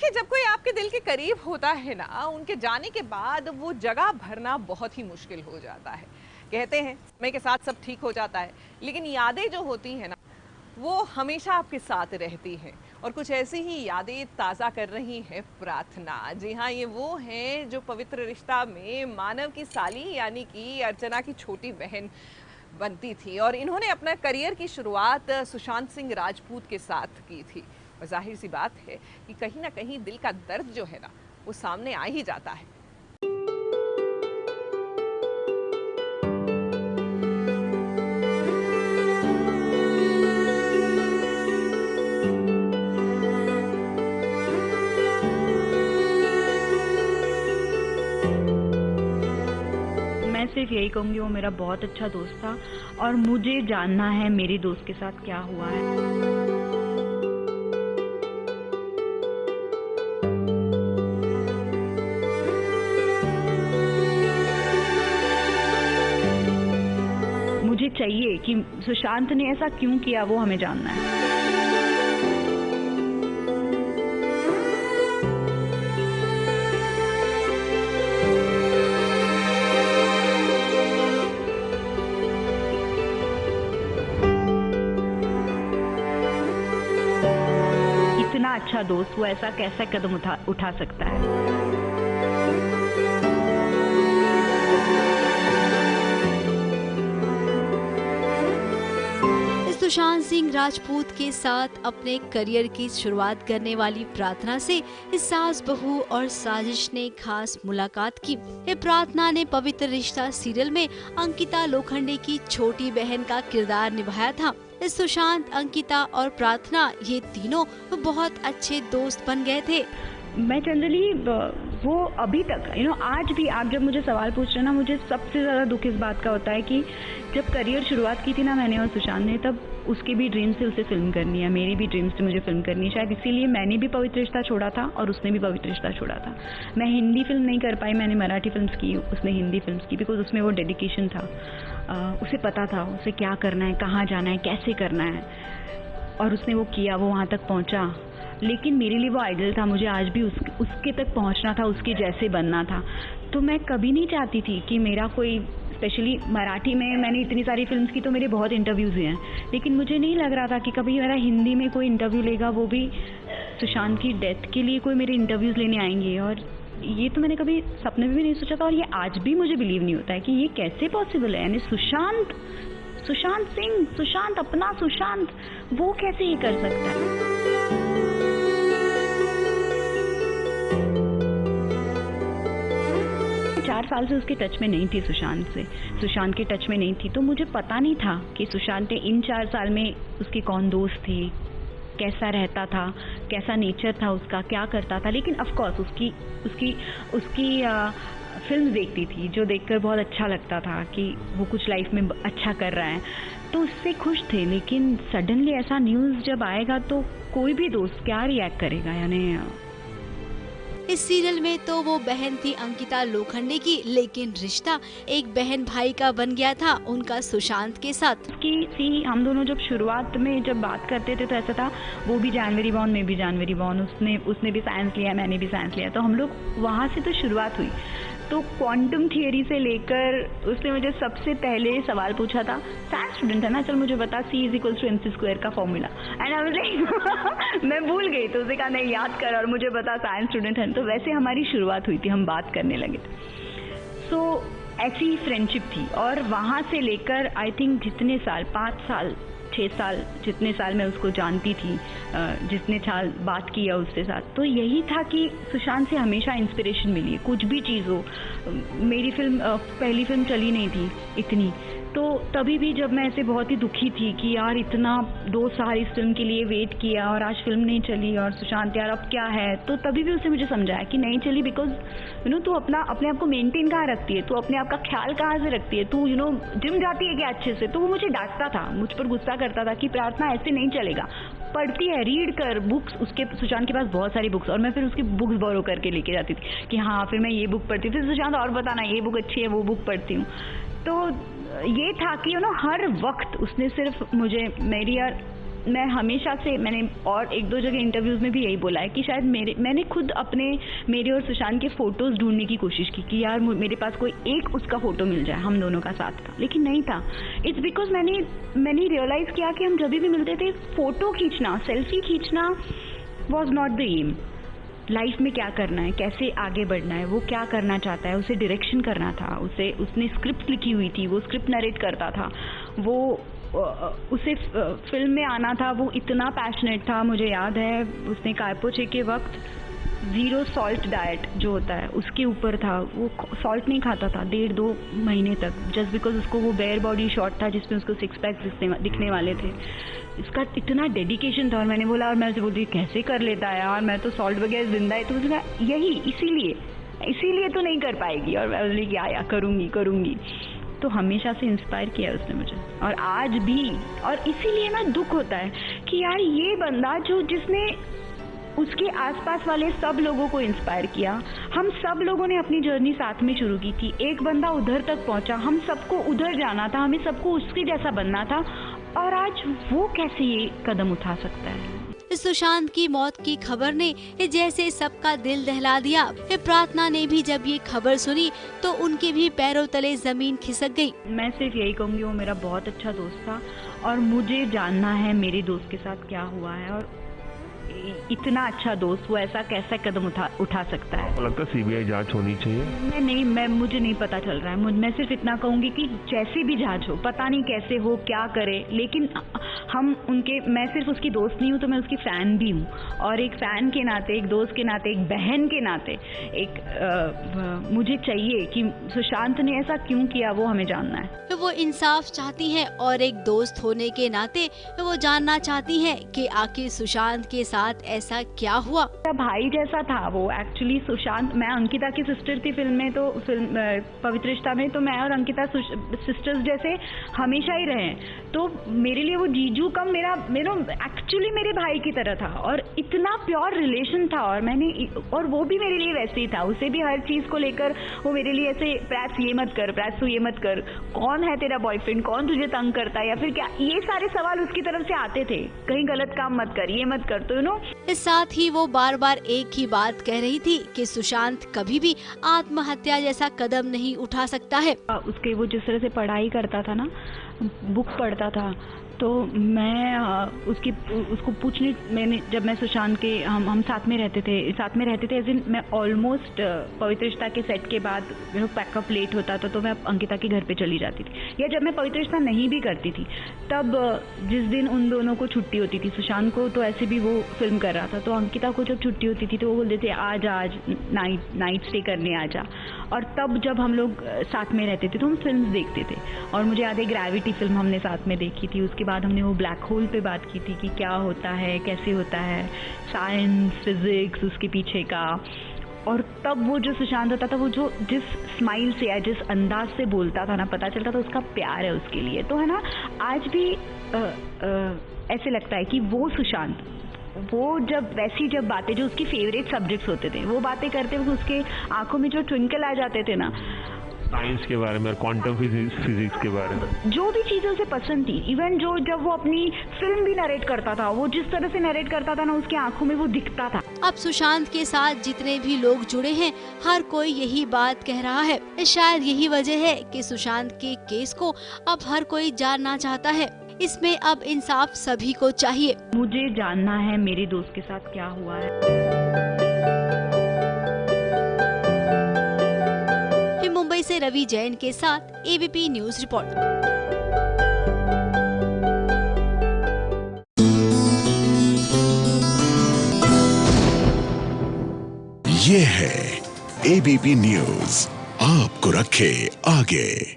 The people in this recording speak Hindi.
देखिए, जब कोई आपके दिल के करीब होता है ना, उनके जाने के बाद वो जगह भरना बहुत ही मुश्किल हो जाता है। कहते हैं समय के साथ सब ठीक हो जाता है, लेकिन यादें जो होती हैं ना, वो हमेशा आपके साथ रहती हैं। और कुछ ऐसी ही यादें ताज़ा कर रही है प्रार्थना। जी हाँ, ये वो हैं जो पवित्र रिश्ता में मानव की साली यानी कि अर्चना की छोटी बहन बनती थी, और इन्होंने अपना करियर की शुरुआत सुशांत सिंह राजपूत के साथ की थी। और जाहिर सी बात है कि कहीं ना कहीं दिल का दर्द जो है ना, वो सामने आ ही जाता है। मैं सिर्फ यही कहूँगी, वो मेरा बहुत अच्छा दोस्त था और मुझे जानना है मेरे दोस्त के साथ क्या हुआ है। मुझे चाहिए कि सुशांत ने ऐसा क्यों किया, वो हमें जानना है। इतना अच्छा दोस्त वो ऐसा कैसा कदम उठा सकता है। सुशांत सिंह राजपूत के साथ अपने करियर की शुरुआत करने वाली प्रार्थना से इस सास बहू और साजिश ने खास मुलाकात की। ये प्रार्थना ने पवित्र रिश्ता सीरियल में अंकिता लोखंडे की छोटी बहन का किरदार निभाया था। इस सुशांत, अंकिता और प्रार्थना ये तीनों बहुत अच्छे दोस्त बन गए थे। मैं जनरली वो अभी तक आज भी आप जब मुझे सवाल पूछ रहे हैं ना, मुझे सबसे ज़्यादा दुख इस बात का होता है कि जब करियर शुरुआत की थी ना मैंने और सुशांत ने, तब उसके भी ड्रीम्स थे उसे फिल्म करनी है, मेरी भी ड्रीम्स थे मुझे फिल्म करनी है। शायद इसीलिए मैंने भी पवित्र रिश्ता छोड़ा था और उसने भी पवित्र रिश्ता छोड़ा था। मैं हिंदी फिल्म नहीं कर पाई, मैंने मराठी फिल्म की, उसने हिंदी फिल्म की, बिकॉज उसमें वो डेडिकेशन था। उसे पता था उसे क्या करना है, कहाँ जाना है, कैसे करना है, और उसने वो किया, वो वहाँ तक पहुँचा। लेकिन मेरे लिए वो आइडल था, मुझे आज भी उसके तक पहुंचना था, उसके जैसे बनना था। तो मैं कभी नहीं चाहती थी कि मेरा कोई, स्पेशली मराठी में मैंने इतनी सारी फिल्म्स की तो मेरे बहुत इंटरव्यूज़ हुए हैं, लेकिन मुझे नहीं लग रहा था कि कभी मेरा हिंदी में कोई इंटरव्यू लेगा, वो भी सुशांत की डेथ के लिए कोई मेरे इंटरव्यूज़ लेने आएंगे। और ये तो मैंने कभी सपने में भी नहीं सोचा था, और ये आज भी मुझे बिलीव नहीं होता है कि ये कैसे पॉसिबल है। यानी सुशांत सिंह, सुशांत, अपना सुशांत, वो कैसे ये कर सकता है। 4 साल से उसके टच में नहीं थी, सुशांत के टच में नहीं थी, तो मुझे पता नहीं था कि सुशांत ने इन 4 साल में उसके कौन दोस्त थे, कैसा रहता था, कैसा नेचर था उसका, क्या करता था। लेकिन ऑफ कोर्स उसकी फिल्म देखती थी, जो देखकर बहुत अच्छा लगता था कि वो कुछ लाइफ में अच्छा कर रहा है, तो उससे खुश थे। लेकिन सडनली ऐसा न्यूज़ जब आएगा तो कोई भी दोस्त क्या रिएक्ट करेगा। यानी इस सीरियल में तो वो बहन थी अंकिता लोखंडे की, लेकिन रिश्ता एक बहन भाई का बन गया था उनका सुशांत के साथ। कि हम दोनों जब शुरुआत में जब बात करते थे तो ऐसा था, वो भी जनवरी बॉर्न, मैं भी जनवरी बॉर्न, उसने भी साइंस लिया, मैंने भी साइंस लिया, तो हम लोग वहाँ से तो शुरुआत हुई। तो क्वांटम थियरी से लेकर उसने मुझे सबसे पहले सवाल पूछा था, साइंस स्टूडेंट है ना, चल मुझे बता C=mc² का formula. And I was like मैं भूल गई, तो उसने कहा नहीं याद कर और मुझे बता, साइंस स्टूडेंट है। तो वैसे हमारी शुरुआत हुई थी, हम बात करने लगे थे। सो ऐसी फ्रेंडशिप थी, और वहाँ से लेकर आई थिंक जितने साल, 5 साल 6 साल, जितने साल मैं उसको जानती थी, जितने साल बात किया उसके साथ, तो यही था कि सुशांत से हमेशा इंस्पिरेशन मिली। कुछ भी चीज़ हो, मेरी पहली फिल्म चली नहीं थी इतनी, तो तभी भी जब मैं ऐसे बहुत ही दुखी थी कि यार इतना 2 साल इस फिल्म के लिए वेट किया और आज फिल्म नहीं चली, और सुशांत यार अब क्या है, तो तभी भी उसने मुझे समझाया कि नहीं चली बिकॉज तू अपने आप को मेंटेन कहाँ रखती है, तू अपने आप का ख्याल कहाँ से रखती है, तू जिम जाती है क्या अच्छे से। तो वो मुझे डांटता था, मुझ पर गुस्सा करता था कि प्रार्थना ऐसे नहीं चलेगा, पढ़ती है, रीड कर बुक्स। उसके सुशांत के पास बहुत सारी बुक्स, और मैं फिर उसकी बुक्स बोरो करके लेके जाती थी कि हाँ फिर मैं ये बुक पढ़ती थी, सुशांत और बताना ये बुक अच्छी है, वो बुक पढ़ती हूँ। तो ये था कि हर वक्त उसने सिर्फ मुझे, मेरी और मैं हमेशा से, मैंने और एक दो जगह इंटरव्यूज़ में भी यही बोला है कि शायद मैंने खुद मेरे और सुशांत के फ़ोटोज़ ढूंढने की कोशिश की कि यार मेरे पास कोई एक उसका फ़ोटो मिल जाए हम दोनों का साथ का, लेकिन नहीं था। इट्स बिकॉज मैंने रियलाइज़ किया कि हम जब भी मिलते थे, फ़ोटो खींचना, सेल्फी खींचना was not the aim. Life में क्या करना है, कैसे आगे बढ़ना है, वो क्या करना चाहता है, उसे डायरेक्शन करना था, उसने स्क्रिप्ट लिखी हुई थी, वो स्क्रिप्ट नरेट करता था, उसे फिल्म में आना था, वो इतना पैशनेट था। मुझे याद है उसने कायपोचे के वक्त 0 सॉल्ट डाइट जो होता है उसके ऊपर था, वो सॉल्ट नहीं खाता था 1.5-2 महीने तक, जस्ट बिकॉज उसको वो बेयर बॉडी शॉट था जिसमें उसको 6 पैक्स दिखने वाले थे। इसका इतना डेडिकेशन था। और मैंने बोला, और मैं उसे बोलती कैसे कर लेता है यार, मैं तो सॉल्ट वगैरह जिंदा है। तो उसने कहा यही इसीलिए तो नहीं कर पाएगी। और मैं बोली क्या करूँगी। तो हमेशा से इंस्पायर किया उसने मुझे, और आज भी। और इसीलिए ना दुख होता है कि यार ये बंदा जिसने उसके आसपास वाले सब लोगों को इंस्पायर किया, हम सब लोगों ने अपनी जर्नी साथ में शुरू की थी, एक बंदा उधर तक पहुंचा, हम सबको उधर जाना था, हमें सबको उसके जैसा बनना था, और आज वो कैसे ये कदम उठा सकता है। सुशांत की मौत की खबर ने जैसे सबका दिल दहला दिया। प्रार्थना ने भी जब ये खबर सुनी तो उनके भी पैरों तले जमीन खिसक गई। मैं सिर्फ यही कहूँगी, वो मेरा बहुत अच्छा दोस्त था, और मुझे जानना है मेरे दोस्त के साथ क्या हुआ है, और इतना अच्छा दोस्त वो ऐसा कैसा कदम उठा सकता है। लगता है सीबीआई जांच होनी चाहिए। मुझे नहीं पता चल रहा है। मैं सिर्फ इतना कहूंगी कि जैसे भी जांच हो, पता नहीं कैसे हो, क्या करे, लेकिन मैं सिर्फ उसकी दोस्त नहीं हूँ, तो मैं उसकी फैन भी हूँ, और एक फैन के नाते, एक दोस्त के नाते, एक बहन के नाते मुझे चाहिए कि सुशांत ने ऐसा क्यों किया, वो हमें जानना है। वो इंसाफ चाहती हैं, और एक दोस्त होने के नाते वो जानना चाहती हैं कि आखिर सुशांत के साथ ऐसा क्या हुआ। भाई जैसा था वो एक्चुअली सुशांत। मैं अंकिता की सिस्टर थी फिल्म में, तो पवित्र रिश्ता में तो मैं और अंकिता सिस्टर्स जैसे हमेशा ही रहे। तो मेरे लिए वो जीजू कम मेरा एक्चुअली मेरे भाई की तरह था, और इतना प्योर रिलेशन था। और वो भी मेरे लिए वैसे ही था, उसे भी हर चीज को लेकर वो मेरे लिए ऐसे प्रैप्स ये मत कर, प्रैप्स तू ये मत कर, कौन है तेरा बॉयफ्रेंड, कौन तुझे तंग करता है, या फिर क्या, ये सारे सवाल उसकी तरफ से आते थे। कहीं गलत काम मत कर, ये मत कर, तो साथ ही वो बार बार एक ही बात कह रही थी कि सुशांत कभी भी आत्महत्या जैसा कदम नहीं उठा सकता है। उसके वो जिस तरह से पढ़ाई करता था ना, बुक पढ़ता था, तो मैं उसको पूछने, जब मैं सुशांत के हम साथ में रहते थे एज इन, मैं ऑलमोस्ट पवित्र रिश्ता के सेट के बाद पैकअप लेट होता था, तो मैं अंकिता के घर पे चली जाती थी, या जब मैं पवित्र रिश्ता नहीं भी करती थी, तब जिस दिन उन दोनों को छुट्टी होती थी, सुशांत को तो ऐसे भी वो फिल्म कर रहा था, तो अंकिता को जब छुट्टी होती थी तो वो बोलते थे आज नाइट स्टे करने आ जा। और तब जब हम लोग साथ में रहते थे तो हम फिल्म देखते थे, और मुझे याद है ग्रेविटी फिल्म हमने साथ में देखी थी। उसके बाद हमने वो ब्लैक होल पे बात की थी कि क्या होता है, कैसे होता है, साइंस, फिजिक्स, उसके पीछे का। और तब वो जो सुशांत होता था, वो जो जिस स्माइल से या जिस अंदाज से बोलता था ना, पता चलता था उसका प्यार है उसके लिए। तो है ना, आज भी ऐसे लगता है कि वो सुशांत, वो जब बातें, जो उसकी फेवरेट सब्जेक्ट्स होते थे, वो बातें करते हुए उसके आंखों में जो ट्विंकल आ जाते थे ना, साइंस के बारे में और क्वांटम फिजिक्स के बारे में, जो भी चीजें उसे पसंद थी, इवन जब वो अपनी फिल्म भी नरेट करता था, वो जिस तरह से नरेट करता था ना, उसकी आंखों में वो दिखता था। अब सुशांत के साथ जितने भी लोग जुड़े हैं, हर कोई यही बात कह रहा है। शायद यही वजह है कि सुशांत के केस को अब हर कोई जानना चाहता है। इसमें अब इंसाफ सभी को चाहिए। मुझे जानना है मेरे दोस्त के साथ क्या हुआ है। मुंबई से रवि जैन के साथ एबीपी न्यूज रिपोर्ट। ये है एबीपी न्यूज, आपको रखे आगे।